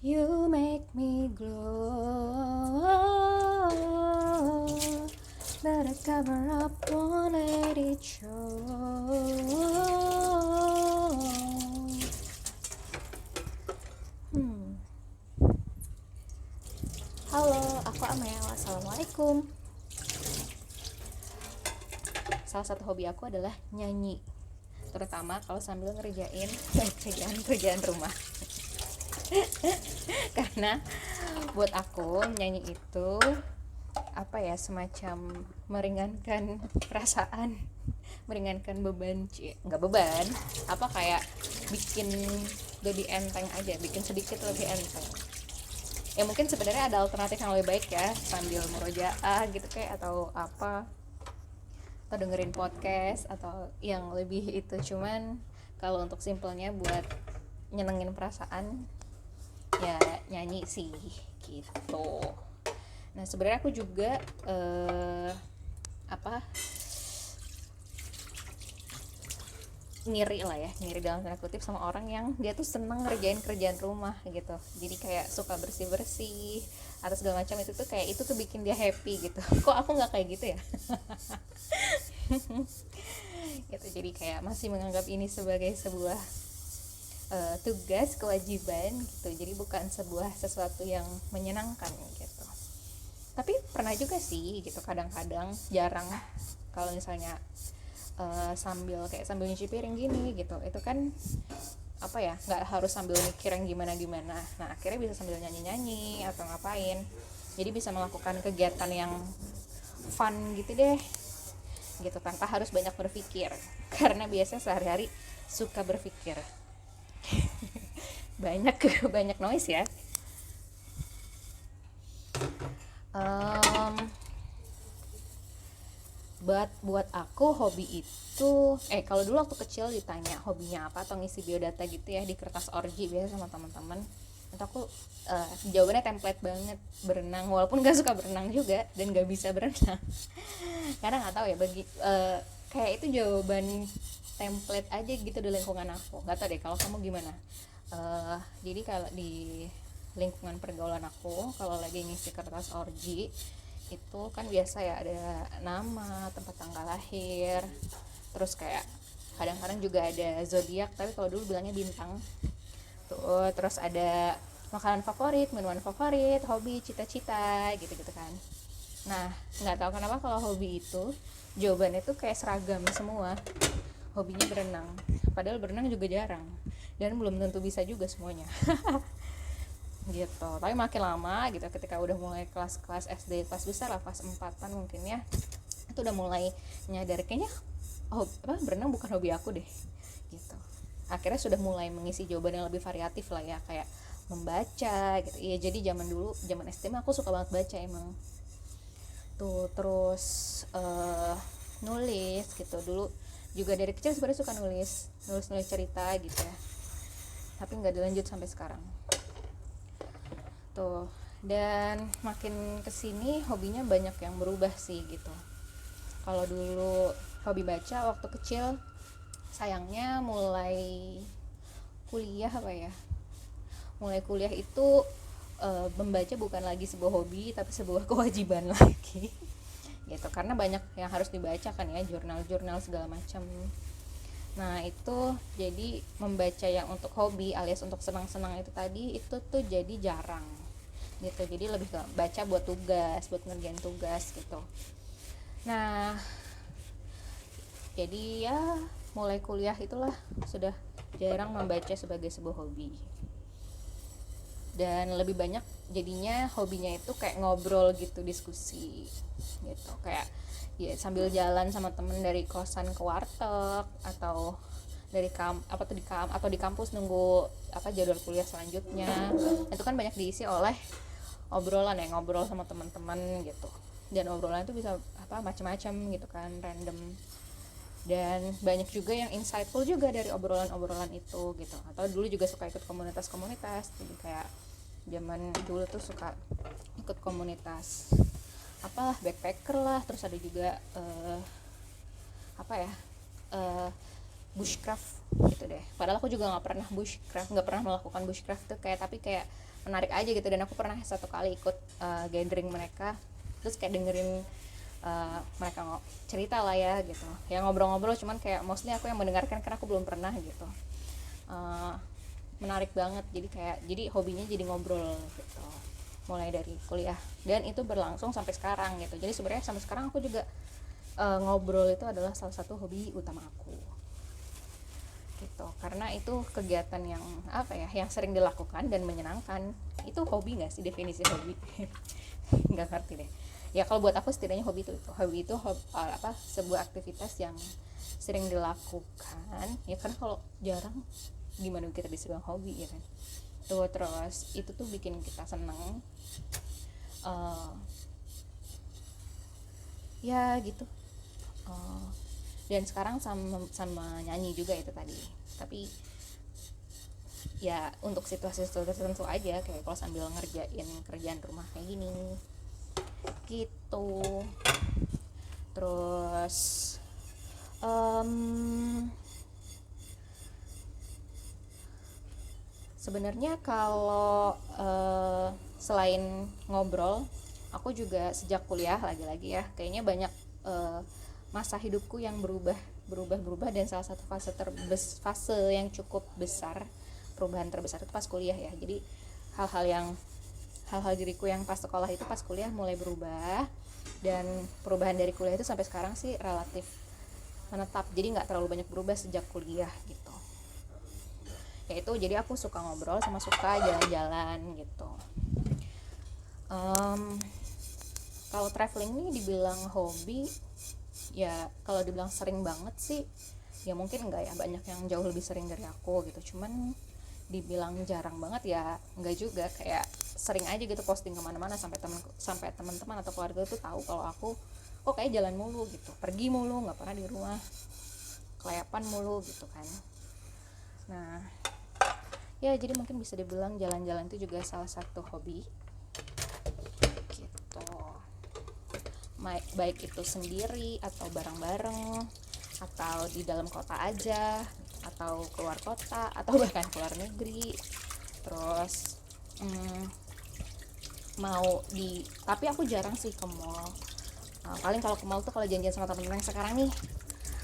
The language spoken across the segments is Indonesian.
You make me glow, but I cover up, won't let it show. Halo, aku Amel. Assalamualaikum. Salah satu hobi aku adalah nyanyi, terutama kalau sambil ngerjain kerjaan rumah. Karena buat aku nyanyi itu semacam meringankan perasaan, meringankan beban, nggak beban, kayak bikin lebih enteng aja, bikin sedikit lebih enteng. Ya mungkin sebenarnya ada alternatif yang lebih baik ya, sambil murojaah gitu kayak, atau dengerin podcast atau yang lebih itu. Cuman kalau untuk simpelnya buat nyenengin perasaan ya nyanyi sih gitu. Nah sebenarnya aku juga ngiri dalam tanda kutip sama orang yang dia tuh seneng ngerjain kerjaan rumah gitu. Jadi kayak suka bersih atau segala macam, itu tuh kayak itu tuh bikin dia happy gitu. Kok aku nggak kayak gitu ya? Gitu. Jadi kayak masih menganggap ini sebagai sebuah tugas, kewajiban gitu. Jadi bukan sebuah sesuatu yang menyenangkan gitu. Tapi pernah juga sih gitu, kadang-kadang, jarang, kalau misalnya sambil nyuci piring gini gitu, itu kan nggak harus sambil mikir yang gimana. Nah akhirnya bisa sambil nyanyi atau ngapain, jadi bisa melakukan kegiatan yang fun gitu deh gitu, tanpa harus banyak berpikir. Karena biasanya sehari-hari suka berpikir banyak banyak noise ya. Buat aku hobi itu, kalau dulu waktu kecil ditanya hobinya apa atau ngisi biodata gitu ya di kertas orji biasa sama teman-teman, itu aku jawabannya template banget, berenang, walaupun gak suka berenang juga dan gak bisa berenang. Karena nggak tahu ya, bagi kayak itu jawaban template aja gitu di lingkungan aku. Nggak tahu deh kalau kamu gimana. Jadi kalau di lingkungan pergaulan aku, kalau lagi ngisi kertas orji itu kan biasa ya ada nama, tempat tanggal lahir, terus kayak kadang-kadang juga ada zodiak, tapi kalau dulu bilangnya bintang tuh. Terus ada makanan favorit, minuman favorit, hobi, cita-cita gitu-gitu kan. Nah nggak tahu kenapa kalau hobi itu jawabannya tuh kayak seragam semua. Hobinya berenang, padahal berenang juga jarang dan belum tentu bisa juga semuanya. Gitu. Tapi makin lama gitu, ketika udah mulai kelas SD, kelas besar lah, kelas 4-an mungkin ya, itu udah mulai nyadar kayaknya berenang bukan hobi aku deh gitu. Akhirnya sudah mulai mengisi jawaban yang lebih variatif lah ya, kayak membaca gitu. Iya, jadi zaman SD mah aku suka banget baca emang tuh. Terus nulis gitu, dulu juga dari kecil sebenarnya suka nulis cerita gitu ya, tapi nggak dilanjut sampai sekarang tuh. Dan makin kesini hobinya banyak yang berubah sih gitu. Kalau dulu hobi baca waktu kecil, sayangnya mulai kuliah itu membaca bukan lagi sebuah hobi tapi sebuah kewajiban lagi gitu, karena banyak yang harus dibaca kan ya, jurnal segala macam. Nah itu jadi membaca yang untuk hobi alias untuk senang-senang itu tadi, itu tuh jadi jarang gitu. Jadi lebih ke baca buat tugas, buat ngerjain tugas gitu. Nah jadi ya mulai kuliah itulah sudah jarang membaca sebagai sebuah hobi, dan lebih banyak jadinya hobinya itu kayak ngobrol gitu, diskusi gitu, kayak ya sambil jalan sama temen dari kosan ke warteg, atau dari di kampus nunggu jadwal kuliah selanjutnya. Itu kan banyak diisi oleh obrolan ya, ngobrol sama teman-teman gitu, dan obrolan itu bisa macam-macam gitu kan, random, dan banyak juga yang insightful juga dari obrolan itu gitu. Atau dulu juga suka ikut komunitas, jadi kayak zaman dulu tuh suka ikut komunitas backpacker lah, terus ada juga bushcraft gitu deh. Padahal aku juga nggak pernah melakukan bushcraft tuh, tapi kayak menarik aja gitu. Dan aku pernah satu kali ikut gathering mereka, terus kayak dengerin mereka cerita lah ya gitu, ya ngobrol-ngobrol, cuman kayak mostly aku yang mendengarkan karena aku belum pernah gitu. Menarik banget, jadi hobinya jadi ngobrol gitu mulai dari kuliah, dan itu berlangsung sampai sekarang gitu. Jadi sebenarnya sampai sekarang aku juga ngobrol itu adalah salah satu hobi utama aku gitu, karena itu kegiatan yang apa ya, yang sering dilakukan dan menyenangkan. Itu hobi nggak sih, definisi hobi? Nggak ngerti deh ya. Kalau buat aku setidaknya hobi itu sebuah aktivitas yang sering dilakukan ya, karena kalau jarang gimana kita bisa bilang hobi ya kan tuh. Terus itu tuh bikin kita seneng, ya gitu. Dan sekarang sama nyanyi juga itu tadi, tapi ya untuk situasi tertentu aja, kayak kalau sambil ngerjain kerjaan rumah kayak gini gitu. Terus sebenarnya kalau selain ngobrol, aku juga sejak kuliah lagi-lagi ya, kayaknya banyak masa hidupku yang berubah, dan salah satu fase yang cukup besar, perubahan terbesar itu pas kuliah ya. Jadi hal-hal diriku yang pas sekolah itu pas kuliah mulai berubah, dan perubahan dari kuliah itu sampai sekarang sih relatif menetap, jadi nggak terlalu banyak berubah sejak kuliah gitu. Yaitu jadi aku suka ngobrol sama suka jalan-jalan gitu. Kalau traveling nih dibilang hobi ya, kalau dibilang sering banget sih ya mungkin enggak ya, banyak yang jauh lebih sering dari aku gitu. Cuman dibilang jarang banget ya enggak juga, kayak sering aja gitu posting kemana-mana, sampai teman-teman atau keluarga tuh tahu kalau aku kok kayak jalan mulu gitu, pergi mulu, nggak pernah di rumah, kelayapan mulu gitu kan. Nah ya, jadi mungkin bisa dibilang jalan-jalan itu juga salah satu hobi gitu, baik itu sendiri atau bareng-bareng, atau di dalam kota aja, atau keluar kota, atau bahkan keluar negeri. Terus tapi aku jarang sih ke mall. Paling kalau ke mall tuh kalau janjian sama temen-temen yang sekarang nih,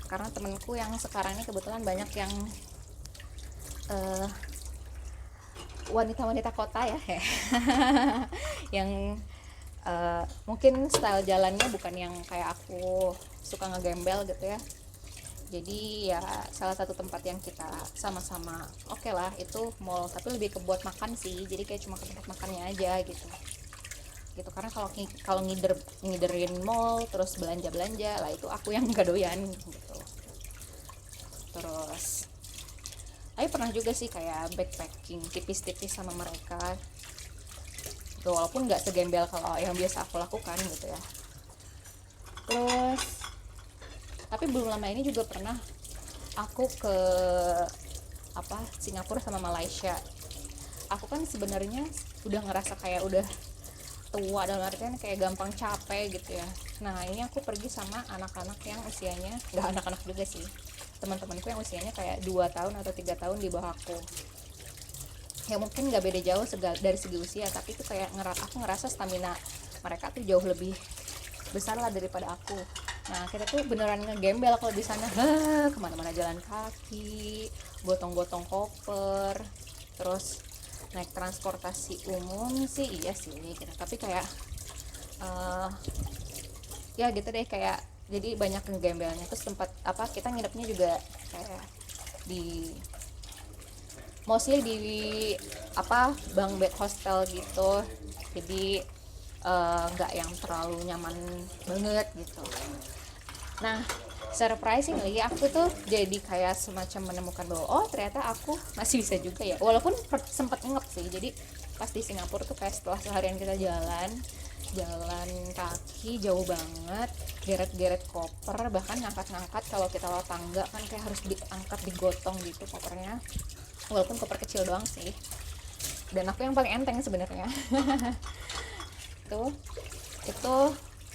karena temenku yang sekarang ini kebetulan banyak yang wanita-wanita kota ya yang mungkin style jalannya bukan yang kayak aku, suka ngegembel gitu ya. Jadi ya salah satu tempat yang kita sama-sama oke lah itu mall, tapi lebih ke buat makan sih, jadi kayak cuma ke tempat makannya aja gitu. Karena kalau ngiderin mall terus belanja lah, itu aku yang nggak doyan gitu. Terus tapi pernah juga sih kayak backpacking tipis-tipis sama mereka gitu, walaupun nggak segembel kalau yang biasa aku lakukan gitu ya. Terus tapi belum lama ini juga pernah aku ke Singapura sama Malaysia. Aku kan sebenarnya udah ngerasa kayak udah tua, dalam artian kayak gampang capek gitu ya. Nah ini aku pergi sama anak-anak yang usianya, nggak anak-anak juga sih, teman-temanku yang usianya kayak 2 tahun atau 3 tahun di bawah aku. Ya mungkin nggak beda jauh dari segi usia, tapi itu kayak aku ngerasa stamina mereka tuh jauh lebih besar lah daripada aku. Nah kita tuh beneran ngegembel kalau di sana, kemana-mana jalan kaki, gotong-gotong koper, terus naik transportasi umum sih iya sih gitu. Tapi kayak ya gitu deh, kayak jadi banyak ngegembelnya. Terus tempat kita nginepnya juga kayak mostly di bang bed hostel gitu, jadi nggak yang terlalu nyaman banget gitu. Nah surprisingly aku tuh jadi kayak semacam menemukan bahwa ternyata aku masih bisa juga ya, walaupun sempat ngep sih. Jadi pas di Singapura tuh kayak setelah seharian kita jalan kaki jauh banget, geret-geret koper, bahkan ngangkat-ngangkat, kalau kita lewat tangga kan kayak harus diangkat, digotong gitu kopernya, walaupun koper kecil doang sih, dan aku yang paling enteng sebenarnya. itu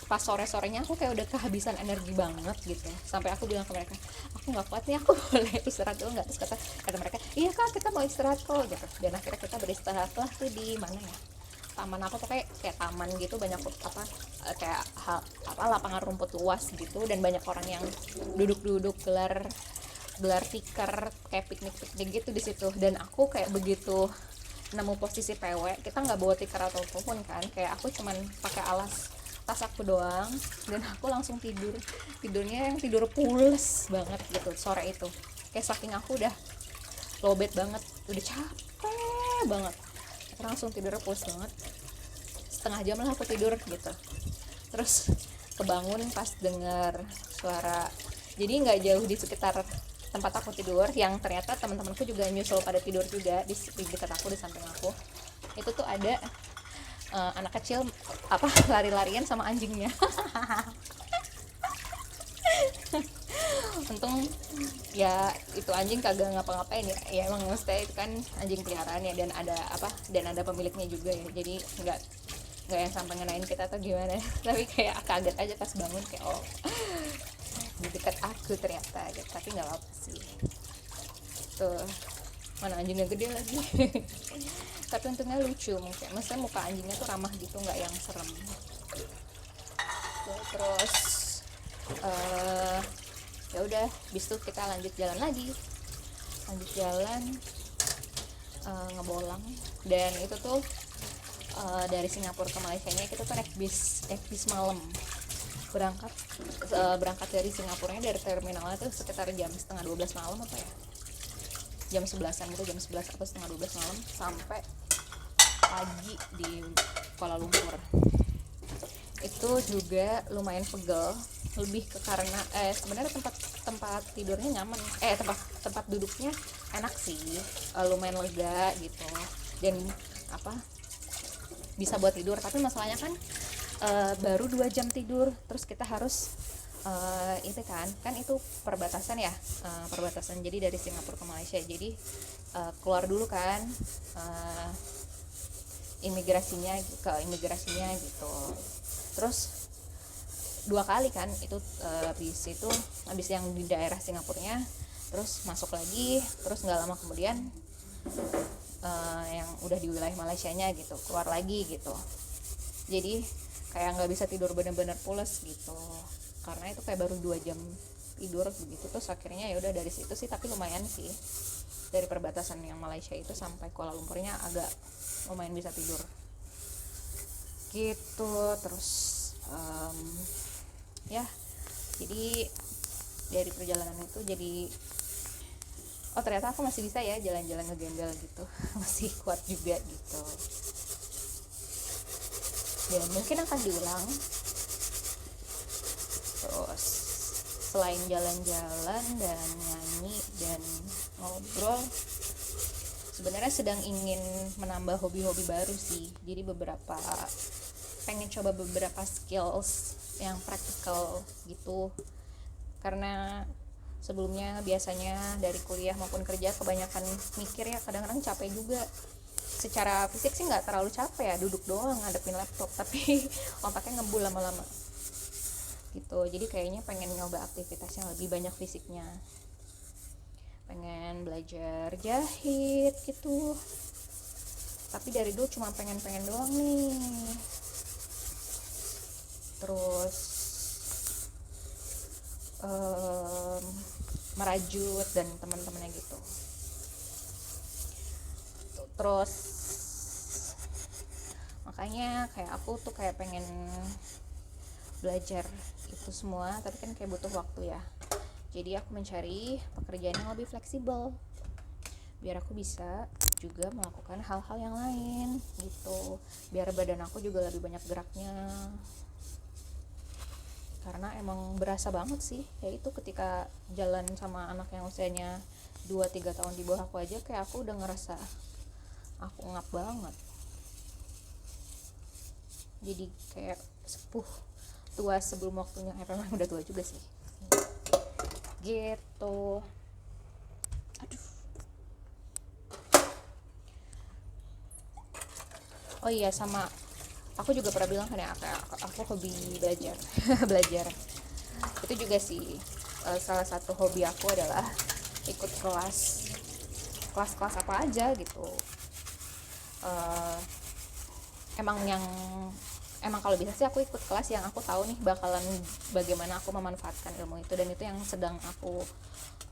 pas sore-sorenya aku kayak udah kehabisan energi banget gitu, sampai aku bilang ke mereka, aku nggak kuat nih, aku boleh istirahat dulu nggak? Terus kata mereka, iya kak, kita mau istirahat kok gitu. Dan akhirnya kita beristirahat lah tuh di mana ya, taman apa, pokoknya kayak taman gitu, banyak apa kayak lapangan rumput luas gitu, dan banyak orang yang duduk-duduk gelar tikar kayak piknik gitu di situ. Dan aku kayak begitu nemu posisi PW, kita nggak bawa tikar atau apapun kan, kayak aku cuman pakai alas tas aku doang, dan aku langsung tidurnya yang tidur pules banget gitu sore itu, kayak saking aku udah lowbat banget, udah capek banget, aku langsung tidur pules banget. Setengah jam lah aku tidur gitu, terus kebangun pas dengar suara, jadi nggak jauh di sekitar tempat aku tidur, yang ternyata teman-temanku juga nyusul pada tidur juga di dekat aku, di samping aku itu tuh ada anak kecil apa lari-larian sama anjingnya. Untung ya itu anjing kagak ngapa-ngapain ya, ya emang mesti itu kan anjing peliharaan ya, dan ada pemiliknya juga ya, jadi nggak yang sampai ngenain kita atau gimana. Tapi kayak kaget aja pas bangun, kayak oh di dekat aku ternyata gitu. Tapi nggak apa sih, tuh mana anjingnya gede lagi. Tapi untungnya lucu, mungkin maksudnya muka anjingnya tuh ramah gitu, nggak yang serem tuh. Terus ya udah, bis itu kita lanjut jalan ngebolang. Dan itu tuh dari Singapura ke Malaysia nya kita tuh naik bis malam, berangkat dari Singapuranya, dari terminalnya tuh sekitar jam setengah 12 malam apa ya, jam 11-an gitu, jam 11 atau setengah 12 malam, sampai pagi di Kuala Lumpur. Itu juga lumayan pegel, lebih ke karena sebenarnya tempat tidurnya nyaman, tempat duduknya enak sih, lumayan lega gitu, dan bisa buat tidur. Tapi masalahnya kan baru 2 jam tidur, terus kita harus itu kan itu perbatasan ya, perbatasan jadi dari Singapura ke Malaysia, jadi keluar dulu kan imigrasinya gitu. Terus 2 kali kan itu habis yang di daerah Singapurnya, terus masuk lagi, terus nggak lama kemudian yang udah di wilayah Malaysianya gitu keluar lagi gitu. Jadi kayak nggak bisa tidur bener-bener pules gitu, karena itu kayak baru 2 jam tidur begitu. Terus akhirnya ya udah dari situ sih, tapi lumayan sih, dari perbatasan yang Malaysia itu sampai Kuala Lumpurnya agak lumayan bisa tidur gitu. Terus ya jadi dari perjalanan itu jadi oh ternyata aku masih bisa ya jalan-jalan ngegembel gitu. Masih kuat juga gitu, dan mungkin akan diulang. Terus selain jalan-jalan dan nyanyi dan ngobrol, sebenarnya sedang ingin menambah hobi-hobi baru sih. Jadi pengen coba beberapa skills yang praktikal gitu, karena sebelumnya biasanya dari kuliah maupun kerja kebanyakan mikir ya, kadang-kadang capek juga. Secara fisik sih nggak terlalu capek ya, duduk doang ngadepin laptop, tapi otaknya ngebul lama-lama gitu. Jadi kayaknya pengen nyoba aktivitas yang lebih banyak fisiknya, pengen belajar jahit gitu. Tapi dari dulu cuma pengen doang nih. Terus merajut dan teman-temannya gitu. Terus makanya kayak aku tuh kayak pengen belajar itu semua, tapi kan kayak butuh waktu ya. Jadi aku mencari pekerjaan yang lebih fleksibel, biar aku bisa juga melakukan hal-hal yang lain gitu, biar badan aku juga lebih banyak geraknya. Karena emang berasa banget sih, yaitu ketika jalan sama anak yang usianya 2-3 tahun di bawah aku aja, kayak aku udah ngerasa aku ngap banget. Jadi kayak sepuh, tua sebelum waktunya. Memang udah tua juga sih gitu. Aduh. Oh iya, sama aku juga pernah bilang kan ya, aku hobi belajar. Belajar itu juga sih, salah satu hobi aku adalah ikut kelas apa aja gitu. uh, emang kalau bisa sih aku ikut kelas yang aku tahu nih bakalan bagaimana aku memanfaatkan ilmu itu, dan itu yang sedang aku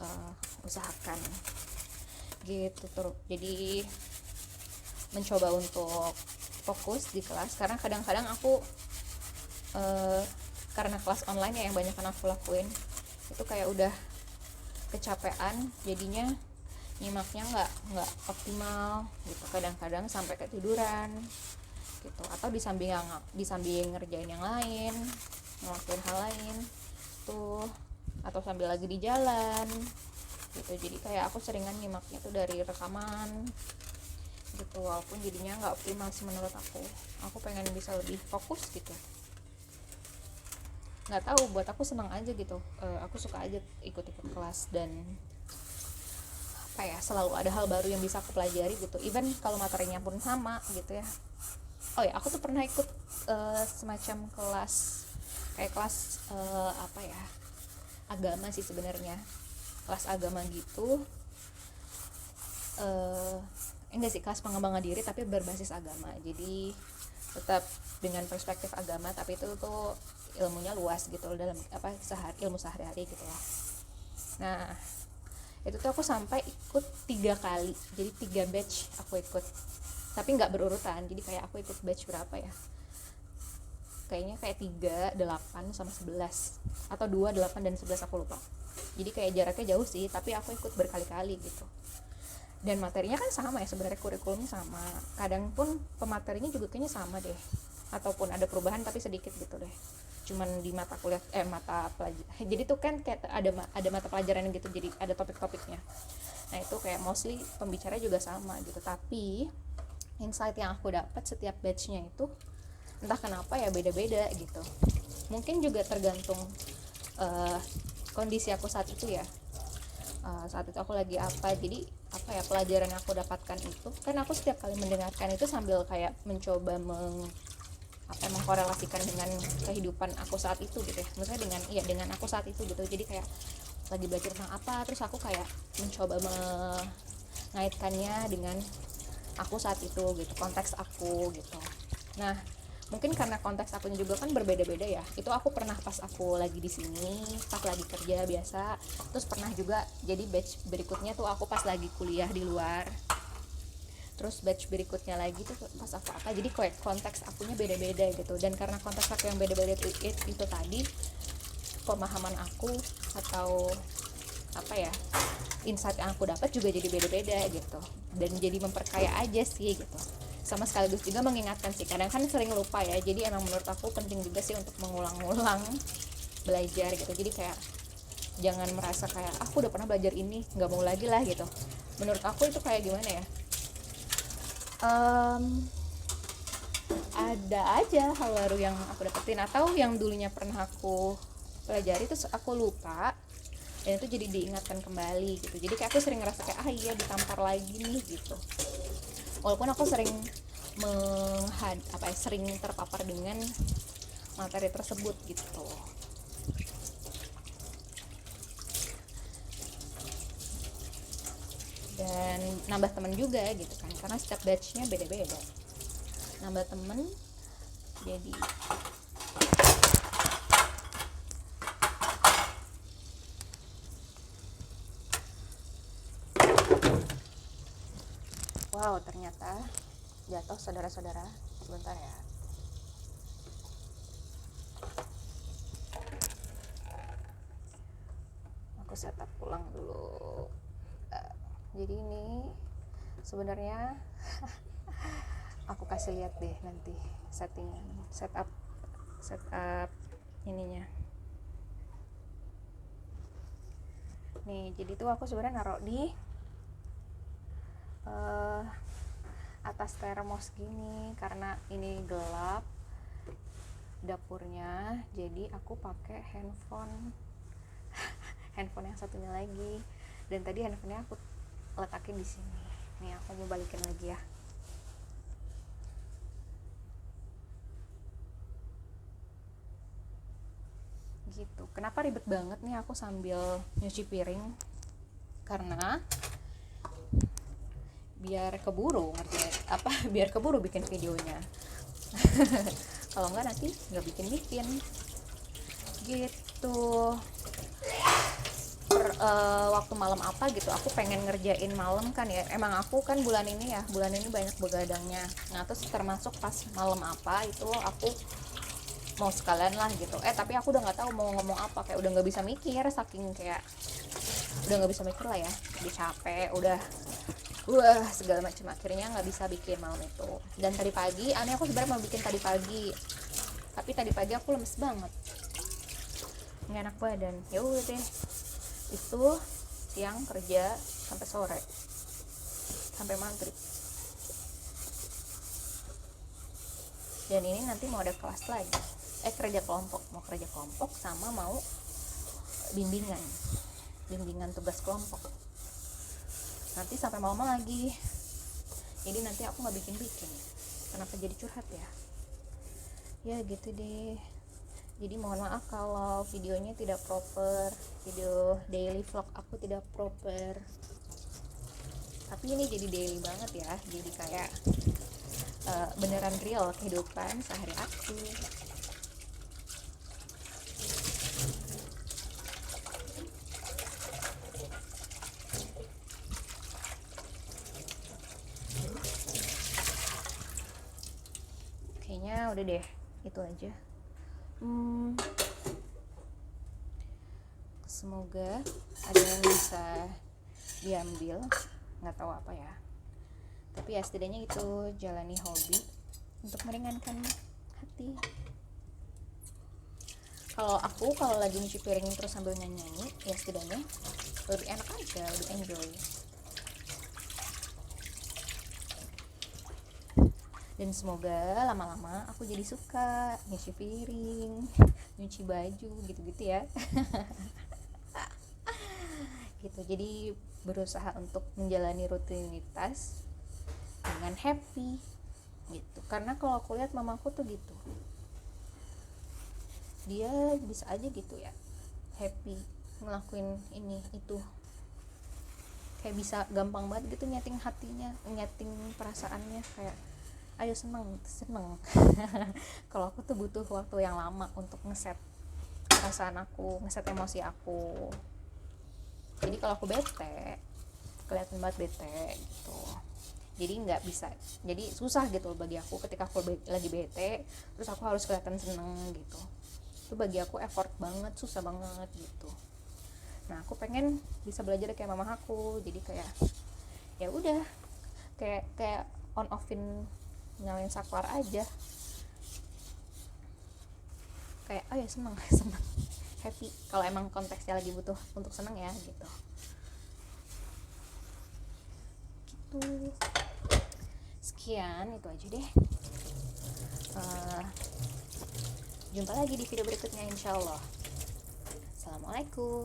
uh, usahakan gitu. Terus jadi mencoba untuk fokus di kelas, karena kadang-kadang aku karena kelas online ya yang banyak kan aku lakuin, itu kayak udah kecapean, jadinya nyimaknya nggak optimal gitu, kadang-kadang sampai ketiduran gitu, atau disambil ngerjain yang lain, ngelakuin hal lain tuh, atau sambil lagi di jalan gitu. Jadi kayak aku seringan nyimaknya tuh dari rekaman gitu, walaupun jadinya nggak optimal sih menurut aku pengen bisa lebih fokus gitu. Nggak tahu, buat aku senang aja gitu. Aku suka aja ikut-ikut kelas, dan apa ya, selalu ada hal baru yang bisa aku pelajari gitu, even kalau materinya pun sama gitu ya. Oh ya, aku tuh pernah ikut semacam kelas, kayak kelas apa ya, agama sih sebenarnya, kelas agama gitu. Enggak sih, kelas pengembangan diri tapi berbasis agama, jadi tetap dengan perspektif agama, tapi itu tuh ilmunya luas gitu dalam apa, ilmu sehari-hari gitu lah. Nah itu tuh aku sampai ikut 3 kali, jadi 3 batch aku ikut, tapi nggak berurutan. Jadi kayak aku ikut batch berapa ya, kayaknya kayak 3, 8 sama 11, atau 2, 8 dan 11, aku lupa. Jadi kayak jaraknya jauh sih, tapi aku ikut berkali-kali gitu. Dan materinya kan sama ya sebenarnya, kurikulumnya sama, kadang pun pematerinya juga kayaknya sama deh, ataupun ada perubahan tapi sedikit gitu deh, cuman di mata kuliah mata pelajaran. Jadi tuh kan kayak ada mata pelajaran gitu, jadi ada topik-topiknya. Nah itu kayak mostly pembicara juga sama gitu, tapi insight yang aku dapat setiap batchnya itu entah kenapa ya beda-beda gitu. Mungkin juga tergantung kondisi aku saat itu ya. Saat itu aku lagi apa, jadi apa ya, pelajaran yang aku dapatkan itu kan aku setiap kali mendengarkan itu sambil kayak mencoba mengkorelasikan dengan kehidupan aku saat itu gitu ya, maksudnya dengan aku saat itu gitu. Jadi kayak lagi belajar tentang apa, terus aku kayak mencoba mengaitkannya dengan aku saat itu gitu, konteks aku gitu. Nah mungkin karena konteks akunya juga kan berbeda-beda ya, itu aku pernah pas aku lagi di sini, pas lagi kerja biasa, terus pernah juga jadi batch berikutnya tuh aku pas lagi kuliah di luar, terus batch berikutnya lagi tuh pas aku apa, jadi kayak konteks akunya beda-beda gitu. Dan karena konteks aku yang beda-beda itu tadi, pemahaman aku atau apa ya, insight yang aku dapat juga jadi beda-beda gitu, dan jadi memperkaya aja sih gitu. Sama sekaligus juga mengingatkan sih, kadang kan sering lupa ya, jadi emang menurut aku penting juga sih untuk mengulang-ulang belajar gitu. Jadi kayak jangan merasa kayak aku udah pernah belajar ini, nggak mau lagi lah gitu. Menurut aku itu kayak gimana ya, ada aja hal baru yang aku dapetin, atau yang dulunya pernah aku pelajari terus aku lupa, dan itu jadi diingatkan kembali gitu. Jadi kayak aku sering ngerasa kayak iya ditampar lagi nih gitu, walaupun aku sering sering terpapar dengan materi tersebut gitu. Dan nambah temen juga gitu kan, karena setiap batchnya beda-beda, nambah temen. Jadi wow, ternyata jatuh saudara-saudara. Sebentar ya, aku setup ulang dulu. Jadi ini sebenarnya aku kasih lihat deh nanti setup ininya nih. Jadi tuh aku sebenarnya naruh di atas termos gini, karena ini gelap dapurnya, jadi aku pakai handphone yang satunya lagi. Dan tadi handphonenya aku letakin di sini. Nih aku mau balikin lagi ya. gitu. Kenapa ribet banget nih aku sambil nyuci piring? Karena biar keburu biar keburu bikin videonya. Kalau enggak nanti nggak bikin gitu. Waktu malam apa gitu aku pengen ngerjain malam kan ya, emang aku kan bulan ini banyak begadangnya. Nah terus termasuk pas malam apa itu aku mau sekalian lah gitu, tapi aku udah nggak tahu mau ngomong apa, kayak udah nggak bisa mikir, saking kayak udah nggak bisa mikir lah ya, udah capek, udah segala macam, akhirnya nggak bisa bikin malam itu. Dan tadi pagi aku sebenarnya mau bikin tadi pagi, tapi tadi pagi aku lemes banget, nggak enak badan. Ya udah deh, itu siang kerja sampai sore, sampai maghrib. Dan ini nanti mau ada kelas lagi, kerja kelompok sama mau bimbingan tugas kelompok nanti sampai malam lagi. Jadi nanti aku nggak bikin kenapa jadi curhat ya gitu deh. Jadi mohon maaf kalau videonya tidak proper, video daily vlog aku tidak proper, tapi ini jadi daily banget ya, jadi kayak beneran real kehidupan sehari aku. Kayaknya udah deh, itu aja. Semoga ada yang bisa diambil, nggak tahu apa ya, tapi ya setidaknya itu jalani hobi untuk meringankan hati. Kalau lagi nyuci piring terus sambil nyanyi, ya setidaknya lebih enak aja, lebih enjoy. Dan semoga lama-lama aku jadi suka nyuci piring, nyuci baju gitu-gitu ya. Gitu, jadi berusaha untuk menjalani rutinitas dengan happy gitu. Karena kalau aku lihat mamaku tuh gitu, dia bisa aja gitu ya, happy ngelakuin ini itu, kayak bisa gampang banget gitu nyeting hatinya, nyeting perasaannya, kayak ayo seneng. Kalau aku tuh butuh waktu yang lama untuk ngeset perasaan aku, ngeset emosi aku. Jadi kalau aku bete, kelihatan banget bete gitu. Jadi nggak bisa, jadi susah gitu bagi aku ketika aku lagi bete terus aku harus kelihatan seneng gitu. Itu bagi aku effort banget, susah banget gitu. Nah aku pengen bisa belajar kayak mama aku, jadi kayak ya udah kayak on offin, nyalain saklar aja, kayak oh ya seneng happy kalau emang konteksnya lagi butuh untuk seneng ya gitu. Sekian, itu aja deh. Jumpa lagi di video berikutnya insyaallah. Assalamualaikum.